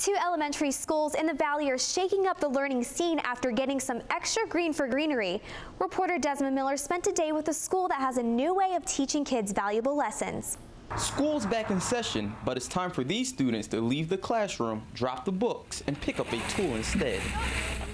Two elementary schools in the Valley are shaking up the learning scene after getting some extra green for greenery. Reporter Desmond Miller spent a day with a school that has a new way of teaching kids valuable lessons. School's back in session, but it's time for these students to leave the classroom, drop the books, and pick up a tool instead.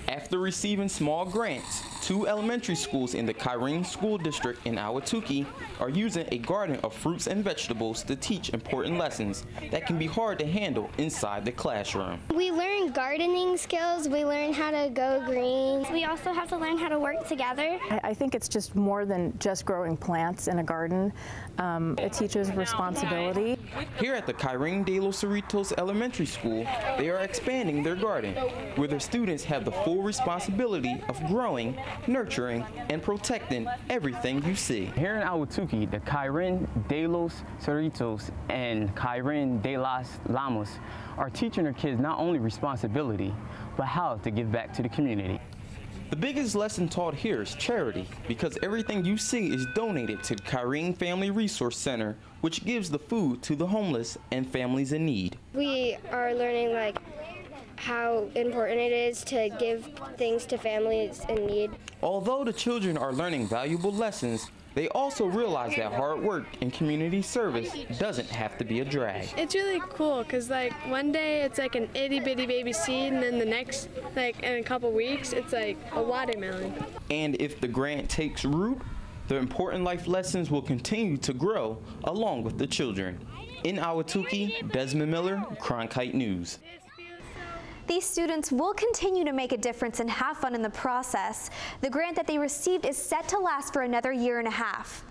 After receiving small grants, two elementary schools in the Kyrene School District in Ahwatukee are using a garden of fruits and vegetables to teach important lessons that can be hard to handle inside the classroom. We learn gardening skills, we learn how to go green. We also have to learn how to work together. I think it's just more than just growing plants in a garden. It teaches responsibility. Here at the Kyrene de los Cerritos Elementary School, they are expanding their garden, where their students have the full responsibility of growing, nurturing, and protecting everything you see. Here in Ahwatukee, the Kyrene de los Cerritos and Kyrene de las Llamas are teaching their kids not only responsibility, but how to give back to the community. The biggest lesson taught here is charity, because everything you see is donated to the Kyrene Family Resource Center, which gives the food to the homeless and families in need. We are learning how important it is to give things to families in need. Although the children are learning valuable lessons, they also realize that hard work and community service doesn't have to be a drag. It's really cool because one day it's an itty bitty baby seed, and then the next, in a couple weeks, it's a watermelon. And if the grant takes root, the important life lessons will continue to grow along with the children. In Ahwatukee, Desmond Miller, Cronkite News. These students will continue to make a difference and have fun in the process. The grant that they received is set to last for another year and a half.